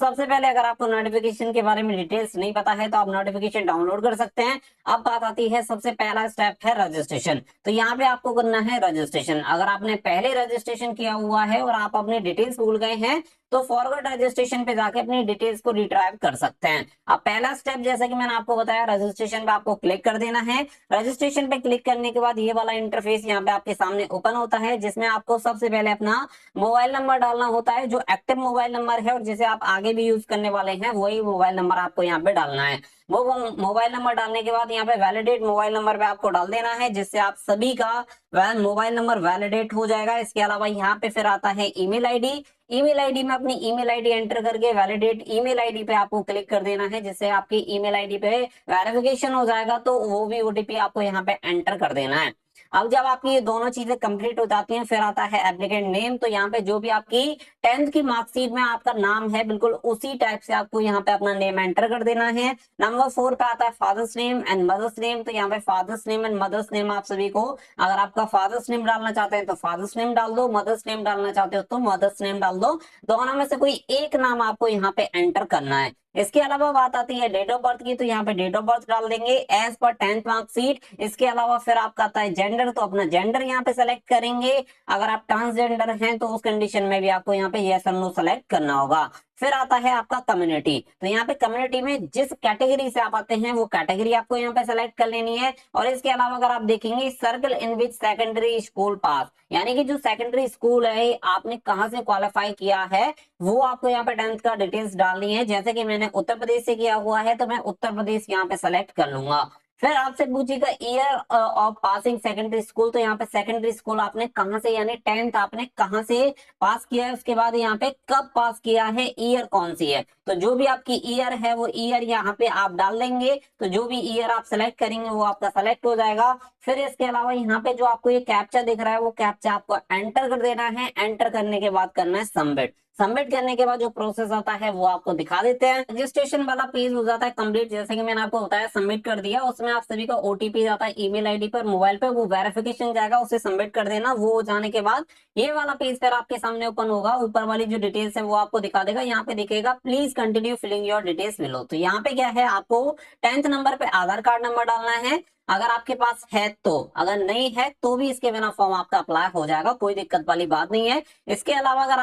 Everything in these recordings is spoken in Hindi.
सबसे पहले अगर आपको नोटिफिकेशन के बारे में डिटेल्स नहीं पता है तो आप नोटिफिकेशन डाउनलोड कर सकते हैं। अब बात आती है, सबसे पहला स्टेप है रजिस्ट्रेशन। तो यहाँ पे आपको करना है रजिस्ट्रेशन। अगर आपने पहले रजिस्ट्रेशन किया हुआ है और आप अपने डिटेल्स भूल गए हैं तो फॉरवर्ड रजिस्ट्रेशन पे जाके अपनी डिटेल्स को रिट्राइव कर सकते हैं। अब पहला स्टेप जैसा कि मैंने आपको बताया, रजिस्ट्रेशन पे आपको क्लिक कर देना है। रजिस्ट्रेशन पे क्लिक करने के बाद ये वाला इंटरफेस यहाँ पे आपके सामने ओपन होता है, जिसमें आपको सबसे पहले अपना मोबाइल नंबर डालना होता है जो एक्टिव मोबाइल नंबर है और जिसे आप आगे भी यूज करने वाले हैं, वही मोबाइल नंबर आपको यहाँ पे डालना है। वो मोबाइल नंबर डालने के बाद यहाँ पे वैलिडेट मोबाइल नंबर पे आपको डाल देना है, जिससे आप सभी का मोबाइल नंबर वैलिडेट हो जाएगा। इसके अलावा यहाँ पे फिर आता है ईमेल आईडी। ईमेल आईडी में अपनी ईमेल आईडी एंटर करके वैलिडेट ईमेल आईडी पे आपको क्लिक कर देना है, जिससे आपकी ईमेल आईडी पे वेरिफिकेशन हो जाएगा। तो वो भी ओटीपी आपको यहाँ पे एंटर कर देना है। अब जब आपकी ये दोनों चीजें कंप्लीट हो जाती हैं, फिर आता है एप्लीकेंट नेम। तो यहाँ पे जो भी आपकी 10th की मार्कशीट में आपका नाम है, बिल्कुल उसी टाइप से आपको यहाँ पे अपना नेम एंटर कर देना है। नंबर 4 पे आता है father's name and mother's name. तो यहाँ पे father's name and mother's name आप सभी को, अगर आपका फादर्स नेम डालना चाहते हैं तो फादर्स नेम डाल दो, मदर्स नेम डालना चाहते हो तो मदर्स नेम डाल दो। दोनों में से कोई एक नाम आपको यहाँ पे एंटर करना है। इसके अलावा बात आती है डेट ऑफ बर्थ की। तो यहाँ पे डेट ऑफ बर्थ डाल देंगे एज पर 10th मार्कशीट। इसके अलावा फिर आपका आता है जेंडर, तो अपना जेंडर यहाँ पे सेलेक्ट करेंगे। अगर आप ट्रांसजेंडर हैं तो उस कंडीशन में भी आपको यहाँ पे यस और नो सेलेक्ट करना होगा। फिर आता है आपका कम्युनिटी। तो यहाँ पे कम्युनिटी में जिस कैटेगरी से आप आते हैं वो कैटेगरी आपको यहाँ पे सेलेक्ट कर लेनी है। और इसके अलावा अगर आप देखेंगे, circle in which secondary school pass, यानी कि जो सेकेंडरी स्कूल है आपने कहाँ से क्वालिफाई किया है वो आपको यहाँ पे 10th का डिटेल्स डालनी है। जैसे कि मैंने उत्तर प्रदेश से किया हुआ है तो मैं उत्तर प्रदेश यहाँ पे सेलेक्ट कर लूंगा। फिर आपसे पूछेगा year of passing secondary school. तो यहाँ पे सेकेंडरी स्कूल आपने कहाँ से, यानी 10th आपने कहाँ से पास किया है, उसके बाद यहाँ पे कब पास किया है, ईयर कौन सी है। तो जो भी आपकी ईयर है वो ईयर यहाँ पे आप डाल देंगे। तो जो भी ईयर आप सेलेक्ट करेंगे वो आपका सेलेक्ट हो जाएगा। फिर इसके अलावा यहाँ पे जो आपको ये कैप्चा दिख रहा है वो कैप्चा आपको एंटर कर देना है। एंटर करने के बाद करना है सबमिट। सबमिट करने के बाद जो प्रोसेस आता है वो आपको दिखा देते हैं। रजिस्ट्रेशन वाला पेज हो जाता है कंप्लीट, जैसे कि मैंने आपको बताया सबमिट कर दिया। उसमें आप सभी का ओटीपी जाता है ईमेल आईडी पर, मोबाइल पे, वो वेरिफिकेशन जाएगा, उसे सबमिट कर देना। वो हो जाने के बाद ये वाला पेज फिर आपके सामने ओपन होगा। ऊपर वाली जो डिटेल्स है वो आपको दिखा देगा। यहाँ पे दिखेगा please continue filling your details below. तो यहाँ पे क्या है, आपको 10th नंबर पे आधार कार्ड नंबर डालना है अगर आपके पास है तो। अगर नहीं है तो भी इसके बिना फॉर्म आपका अप्लाई हो जाएगा, कोई दिक्कत वाली बात नहीं है। इसके अलावा अगर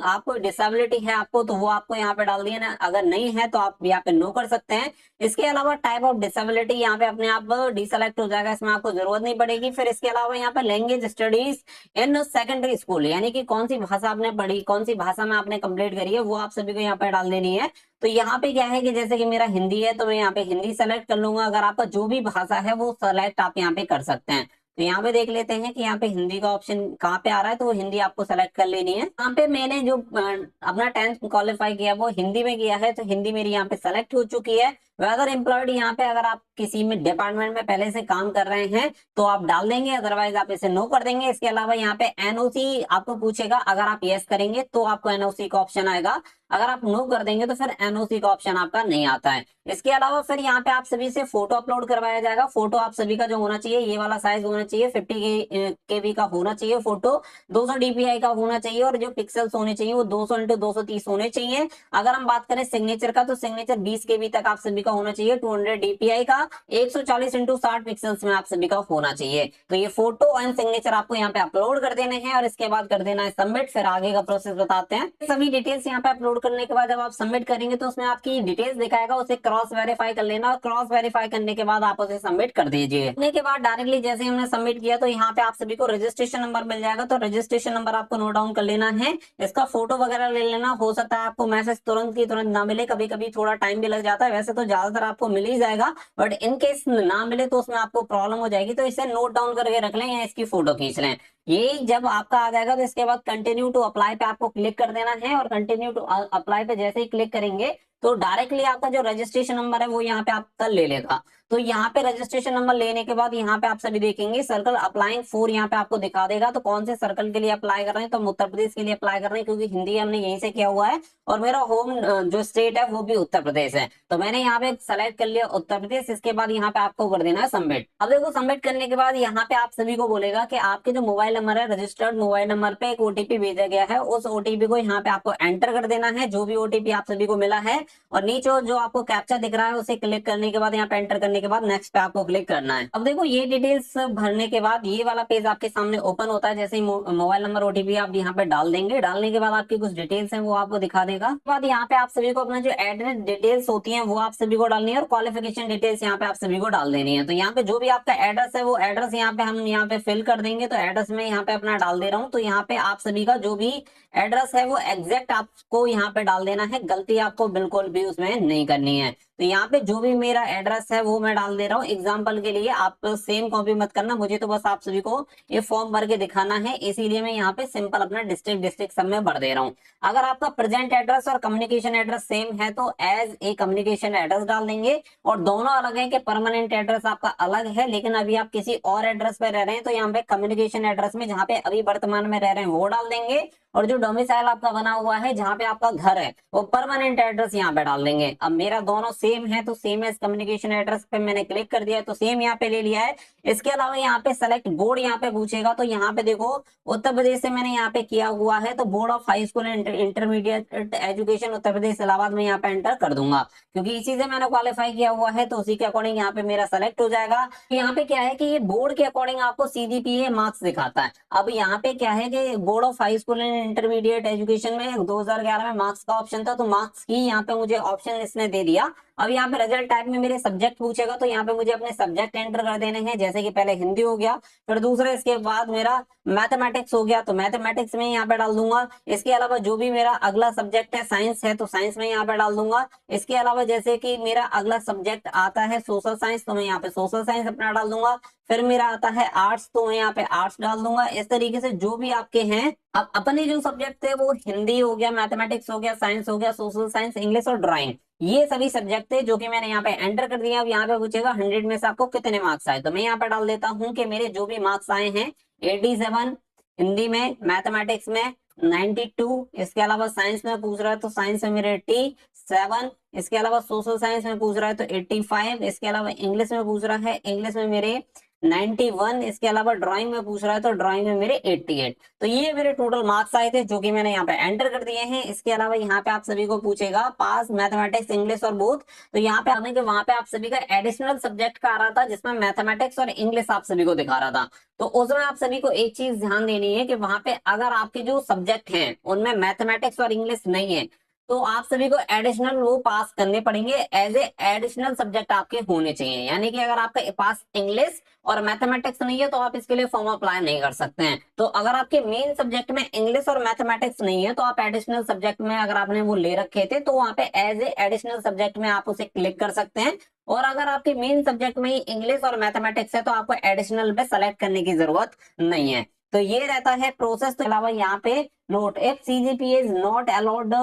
आपको डिसेबिलिटी है आपको, तो वो आपको यहाँ पे डाल दिया ना। अगर नहीं है तो आप यहाँ पे नो कर सकते हैं। इसके अलावा टाइप ऑफ डिसेबिलिटी यहाँ पे अपने आप डिसेलेक्ट हो जाएगा, इसमें आपको जरूरत नहीं पड़ेगी। फिर इसके अलावा यहाँ पे language studies in secondary school, यानी कि कौन सी भाषा आपने पढ़ी, कौन सी भाषा में आपने कंप्लीट करी है, वो आप सभी को यहाँ पे डाल देनी है। तो यहाँ पे क्या है कि जैसे कि मेरा हिंदी है तो मैं यहाँ पे हिंदी सेलेक्ट कर लूंगा। अगर आपका जो भी भाषा है वो सेलेक्ट आप यहाँ पे कर सकते हैं। तो यहाँ पे देख लेते हैं कि यहाँ पे हिंदी का ऑप्शन कहाँ पे आ रहा है, तो वो हिंदी आपको सेलेक्ट कर लेनी है। यहाँ पे मैंने जो अपना 10th क्वालिफाई किया वो हिंदी में किया है, तो हिंदी मेरी यहाँ पे सेलेक्ट हो चुकी है। वेदर एम्प्लॉयड, यहाँ पे अगर आप किसी में डिपार्टमेंट में पहले से काम कर रहे हैं तो आप डाल देंगे, अदरवाइज आप इसे नो कर देंगे। इसके अलावा यहाँ पे एनओसी आपको पूछेगा, अगर आप यस करेंगे तो आपको एनओसी का ऑप्शन आएगा, अगर आप नो कर देंगे तो फिर एनओसी का ऑप्शन आपका नहीं आता है। इसके अलावा फिर यहाँ पे आप सभी से फोटो अपलोड करवाया जाएगा। फोटो आप सभी का जो होना चाहिए ये वाला साइज होना चाहिए, 50 केबी का होना चाहिए फोटो, 200 डीपीआई का होना चाहिए और जो पिक्सल्स होने चाहिए वो 200 इंटू 230 होने चाहिए। अगर हम बात करें सिग्नेचर का तो सिग्नेचर 20 केबी तक आप सभी का होना चाहिए, 200 डीपीआई का, 140 इंटू 60 पिक्सल्स में आप सभी का होना चाहिए। तो ये फोटो एंड सिग्नेचर आपको यहाँ पे अपलोड कर देने हैं और इसके बाद कर देना है सबमिट। फिर आगे का प्रोसेस बताते हैं। सभी डिटेल्स यहाँ पे अपलोड करने के बाद जब आप सबमिट करेंगे तो उसमें आपकी डिटेल्स दिखाएगा, उसे क्रॉस वेरीफाई कर लेना और क्रॉस वेरीफाई करने के बाद आप उसे सबमिट कर दीजिए। करने के बाद डायरेक्टली जैसे ही हमने सबमिट किया तो यहाँ पे आप सभी को रजिस्ट्रेशन नंबर मिल जाएगा। तो रजिस्ट्रेशन नंबर आपको नोट डाउन कर लेना है, इसका फोटो वगैरह ले लेना। हो सकता है आपको मैसेज तुरंत की तुरंत ना मिले, कभी कभी थोड़ा टाइम भी लग जाता है, वैसे तो ज्यादातर आपको मिल ही जाएगा, बट इन केस ना मिले तो उसमें आपको प्रॉब्लम हो जाएगी। तो इसे नोट डाउन करके रख लें या इसकी फोटो खींच लें। ये जब आपका आ जाएगा तो इसके बाद कंटिन्यू टू अप्लाई पे आपको क्लिक कर देना है और कंटिन्यू टू अप्लाई पे जैसे ही क्लिक करेंगे तो डायरेक्टली आपका जो रजिस्ट्रेशन नंबर है वो यहाँ पे आपका ले लेगा। तो तो यहाँ पे रजिस्ट्रेशन नंबर लेने के बाद यहाँ पे आप सभी देखेंगे सर्कल अप्लाइंग फॉर, यहाँ पे आपको दिखा देगा। तो कौन से सर्कल के लिए अप्लाई कर रहे हैं, तो हम उत्तर प्रदेश के लिए अप्लाई कर रहे हैं, क्योंकि हिंदी हमने यहीं से किया हुआ है और मेरा होम जो स्टेट है वो भी उत्तर प्रदेश है। तो मैंने यहाँ पे सेलेक्ट कर लिया उत्तर प्रदेश। इसके बाद यहाँ पे आपको कर देना है सबमिट। अब देखो सबमिट करने के बाद यहाँ पे आप सभी को बोलेगा कि आपके जो मोबाइल नंबर है, रजिस्टर्ड मोबाइल नंबर पे एक ओटीपी भेजा गया है, उस ओटीपी को यहाँ पे आपको एंटर कर देना है, जो भी ओटीपी आप सभी को मिला है। और नीचे जो आपको कैप्चा दिख रहा है उसे क्लिक करने के बाद यहाँ पे एंटर करने के बाद नेक्स्ट पे आपको क्लिक करना है। अब देखो ये डिटेल्स भरने के बाद ये वाला पेज आपके सामने ओपन होता है। जैसे ही मोबाइल नंबर ओटीपी आप यहाँ पे डाल देंगे, डालने के बाद आपकी कुछ डिटेल्स हैं वो आपको दिखा देगा। उसके बाद यहाँ पे आप सभी को अपना जो एड्रेस डिटेल्स होती हैं वो आप सभी को डालनी है, और क्वालिफिकेशन डिटेल्स यहाँ पे आप सभी को डाल देनी है। तो यहाँ पे जो भी आपका एड्रेस है वो एड्रेस यहाँ पे हम यहाँ पे फिल कर देंगे। तो एड्रेस में यहाँ पे अपना डाल दे रहा हूँ। तो यहाँ पे आप सभी का जो भी एड्रेस है वो एग्जैक्ट आपको यहाँ पे डाल देना है, गलती आपको बिल्कुल भी उसमें नहीं करनी है। तो यहाँ पे जो भी मेरा एड्रेस है वो मैं डाल दे रहा हूँ एग्जाम्पल के लिए, आप सेम कॉपी मत करना, मुझे तो बस आप सभी को ये फॉर्म भर के दिखाना है, इसीलिए मैं यहाँ पे सिंपल अपना डिस्ट्रिक्ट सब में भर दे रहा हूँ। अगर आपका प्रेजेंट एड्रेस और कम्युनिकेशन एड्रेस सेम है तो एज ए कम्युनिकेशन एड्रेस डाल देंगे, और दोनों अलग है कि परमानेंट एड्रेस आपका अलग है लेकिन अभी आप किसी और एड्रेस पे रह रहे हैं, तो यहाँ पे कम्युनिकेशन एड्रेस में जहाँ पे अभी वर्तमान में रह रहे हैं वो डाल देंगे, और जो डोमिसाइल आपका बना हुआ है जहाँ पे आपका घर है वो परमानेंट एड्रेस यहाँ पे डाल देंगे। अब मेरा दोनों सेम है तो सेम एज कम्युनिकेशन एड्रेस पे मैंने क्लिक कर दिया है, तो सेम यहाँ पे ले लिया है। इसके अलावा यहाँ पे सेलेक्ट बोर्ड यहाँ पे पूछेगा, तो यहाँ पे देखो उत्तर प्रदेश से मैंने यहाँ पे किया हुआ है, तो board of high school and intermediate education Uttar Pradesh Allahabad में यहाँ पे एंटर कर दूंगा, क्योंकि इसी से मैंने क्वालिफाई किया हुआ है, तो उसी के अकॉर्डिंग यहाँ पे मेरा सेलेक्ट हो जाएगा। यहाँ पे क्या है कि ये बोर्ड के अकॉर्डिंग आपको सीजीपीए मार्क्स दिखाता है। अब यहाँ पे क्या है कि board of high school and intermediate education में 2011 में मार्क्स का ऑप्शन था, तो मार्क्स की यहाँ पे मुझे ऑप्शन इसने दे दिया। अब यहाँ पे रिजल्ट टाइप में मेरे सब्जेक्ट पूछेगा, तो यहाँ पे मुझे अपने सब्जेक्ट एंटर कर देने हैं, जैसे कि पहले हिंदी हो गया, फिर दूसरा इसके बाद मेरा मैथमेटिक्स हो गया, तो मैथमेटिक्स में यहाँ पे डाल दूंगा। इसके अलावा जो भी मेरा अगला सब्जेक्ट है साइंस है तो साइंस में यहाँ पे डाल दूंगा। इसके अलावा जैसे कि मेरा अगला सब्जेक्ट आता है सोशल साइंस, तो मैं यहाँ पे सोशल साइंस अपना डाल दूंगा। फिर मेरा आता है आर्ट्स, तो मैं यहाँ पे आर्ट्स डाल दूंगा। इस तरीके से जो भी आपके हैं, अब अपने जो सब्जेक्ट थे वो हिंदी हो गया, मैथमेटिक्स हो गया, साइंस हो गया, सोशल साइंस, इंग्लिश और ड्राइंग, ये सभी सब्जेक्ट थे जो कि मैंने यहाँ पे एंटर कर दिया। अब यहाँ पे पूछेगा 100 में से आपको कितने मार्क्स आए, तो मैं यहाँ पे डाल देता हूँ कि मेरे जो भी मार्क्स आए हैं 87 हिंदी में, मैथमेटिक्स में 92, इसके अलावा साइंस में पूछ रहा है तो साइंस में मेरे 87, इसके अलावा सोशल साइंस में पूछ रहा है तो 85, इसके अलावा इंग्लिश में पूछ रहा है, इंग्लिश में मेरे 91, इसके अलावा ड्राइंग में पूछ रहा है तो ड्राइंग में मेरे 88। तो ये मेरे टोटल मार्क्स आए थे जो कि मैंने यहाँ पे एंटर कर दिए हैं। इसके अलावा यहाँ पे आप सभी को पूछेगा पास मैथमेटिक्स इंग्लिश और बोथ, तो यहाँ पे आने के वहां पे आप सभी का एडिशनल सब्जेक्ट का आ रहा था जिसमें मैथमेटिक्स और इंग्लिश आप सभी को दिखा रहा था। तो उसमें आप सभी को एक चीज ध्यान देनी है कि वहां पे अगर आपके जो सब्जेक्ट हैं उनमें मैथमेटिक्स और इंग्लिश नहीं है तो आप सभी को एडिशनल वो पास करने पड़ेंगे, एज ए एडिशनल सब्जेक्ट आपके होने चाहिए। यानी कि अगर आपके पास इंग्लिश और मैथमेटिक्स नहीं है तो आप इसके लिए फॉर्म अप्लाई नहीं कर सकते हैं। तो अगर आपके मेन सब्जेक्ट में इंग्लिश और मैथमेटिक्स नहीं है तो आप एडिशनल सब्जेक्ट में अगर आपने वो ले रखे थे तो वहां पे एज ए एडिशनल सब्जेक्ट में आप उसे क्लिक कर सकते हैं। और अगर आपके मेन सब्जेक्ट में ही इंग्लिश और मैथमेटिक्स है तो आपको एडिशनल पे सेलेक्ट करने की जरूरत नहीं है। तो ये रहता है प्रोसेस। तो अलावा यहाँ पे note, if CGPA is not allowed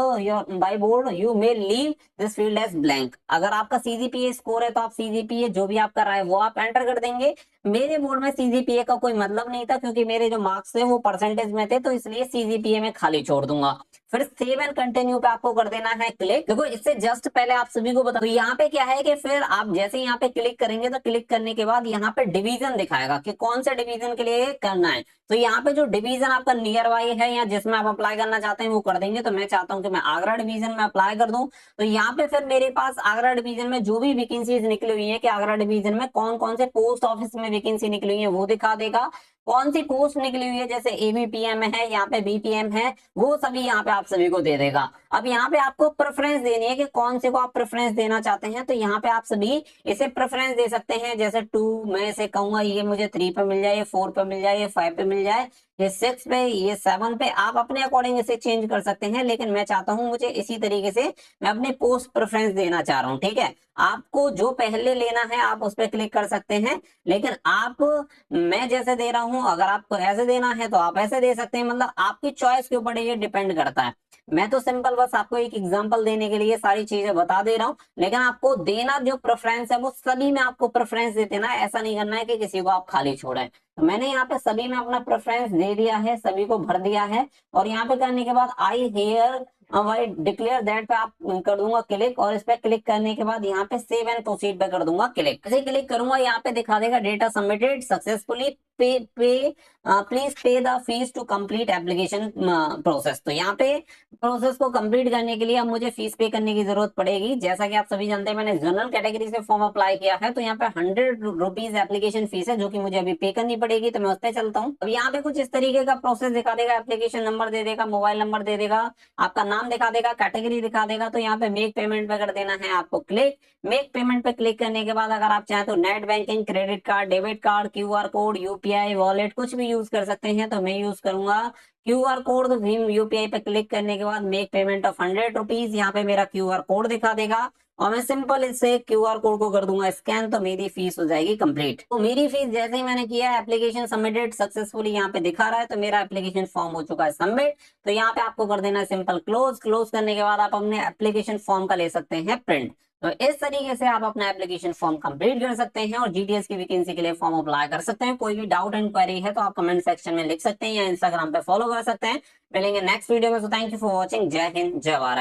by board you may leave this field as blank. अगर आपका सीजीपीए स्कोर है तो आप सीजीपीए जो भी आप कर रहा है वो आप एंटर कर देंगे। मेरे बोर्ड में सीजीपीए का कोई मतलब नहीं था क्योंकि मेरे जो मार्क्स थे वो परसेंटेज में थे, तो इसलिए सीजीपीए में खाली छोड़ दूंगा। फिर सेव एंड कंटिन्यू पे आपको कर देना है क्लिक। देखो इससे जस्ट पहले आप सभी को बता, तो यहाँ पे क्या है कि फिर आप जैसे यहाँ पे क्लिक करेंगे तो क्लिक करने के बाद यहाँ पे डिवीजन दिखाएगा कि कौन से डिवीजन के लिए करना है। तो यहाँ पे जो डिवीजन आपका नियर बाई है या जिसमें आप अप्लाई करना चाहते हैं वो कर देंगे। तो मैं चाहता हूँ कि मैं आगरा डिवीजन में अप्लाई कर दूं। तो यहाँ पे फिर मेरे पास आगरा डिवीजन में जो भी वैकेंसीज निकली हुई है कि आगरा डिवीजन में कौन कौन से पोस्ट ऑफिस में वैकेंसी निकली हुई है वो दिखा देगा। कौन सी पोस्ट निकली हुई है जैसे एबीपीएम है, यहाँ पे बीपीएम है, वो सभी यहाँ पे आप सभी को दे देगा। अब यहाँ पे आपको प्रेफरेंस देनी है कि कौन से को आप प्रेफरेंस देना चाहते हैं। तो यहाँ पे आप सभी इसे प्रेफरेंस दे सकते हैं, जैसे 2 मैं इसे कहूंगा ये मुझे 3 पे मिल जाए, ये 4 पे मिल जाए, ये 5 पे मिल जाए, ये 6 पे, ये 7 पे, आप अपने अकॉर्डिंग इसे चेंज कर सकते हैं, लेकिन मैं चाहता हूं मुझे इसी तरीके से मैं अपने पोस्ट प्रेफरेंस देना चाह रहा हूं। ठीक है, आपको जो पहले लेना है आप उस पर क्लिक कर सकते हैं, लेकिन आप, मैं जैसे दे रहा हूं, अगर आपको ऐसे देना है तो आप ऐसे दे सकते हैं, मतलब आपकी चॉइस के ऊपर ये डिपेंड करता है। मैं तो सिंपल बस आपको एक एग्जांपल देने के लिए सारी चीजें बता दे रहा हूं, लेकिन आपको देना जो प्रेफरेंस है वो सभी में आपको प्रेफरेंस देते ना, ऐसा नहीं करना है कि किसी को आप खाली छोड़ें। तो मैंने यहाँ पे सभी में अपना प्रेफरेंस दे दिया है, सभी को भर दिया है, और यहाँ पे करने के बाद आई हेयर आई डिक्लेयर दैट पे आप कर दूंगा क्लिक, और इस पे क्लिक करने के बाद यहाँ पे सेव एंड प्रोसीड पे कर दूंगा क्लिक। ऐसे क्लिक करूंगा, यहाँ पे दिखा देगा data submitted successfully, please pay the fees to complete application process. तो यहाँ पे प्रोसेस को कंप्लीट करने के लिए अब मुझे फीस पे करने की जरूरत पड़ेगी। जैसा कि आप सभी जानते हैं मैंने जनरल कैटेगरी से फॉर्म अप्लाई किया है, तो यहाँ पे 100 रुपीज एप्लीकेशन फीस है जो कि मुझे अभी पे करनी पड़ेगी। तो मैं उस पर चलता हूँ। अब यहाँ पे कुछ इस तरीके का प्रोसेस दिखा देगा, एप्लीकेशन नंबर दे देगा, मोबाइल नंबर दे देगा, आपका नाम दिखा देगा, कैटेगरी दिखा देगा। तो यहाँ पे मेक पेमेंट पे कर देना है आपको क्लिक। मेक पेमेंट पे क्लिक करने के बाद अगर आप चाहें तो net banking, credit card, debit card, QR code, UPI, wallet कुछ भी यूज कर सकते हैं। तो मैं यूज करूंगा क्यूआर कोड। तो भीम यूपीआई पे क्लिक करने के बाद मेक पेमेंट ऑफ 100 रुपीज, यहाँ पे मेरा क्यूआर कोड दिखा देगा, और मैं सिंपल इससे क्यूआर कोड को कर दूंगा स्कैन, तो मेरी फीस हो जाएगी कंप्लीट। तो मेरी फीस जैसे ही मैंने किया, एप्लीकेशन सबमिटेड सक्सेसफुली यहाँ पे दिखा रहा है, तो मेरा एप्लीकेशन फॉर्म हो चुका है सबमिट। तो यहाँ पे आपको कर देना है सिंपल क्लोज। क्लोज करने के बाद आप अपने एप्लीकेशन फॉर्म का ले सकते हैं प्रिंट। तो इस तरीके से आप अपना एप्लीकेशन फॉर्म कंप्लीट कर सकते हैं और जीटीएस की वैकेंसी के लिए फॉर्म अप्लाई कर सकते हैं। कोई भी डाउट एंड क्वेरी है तो आप कमेंट सेक्शन में लिख सकते हैं या इंस्टाग्राम पे फॉलो कर सकते हैं। मिलेंगे नेक्स्ट वीडियो में। तो थैंक यू फॉर वॉचिंग। जय हिंद, जय भारत।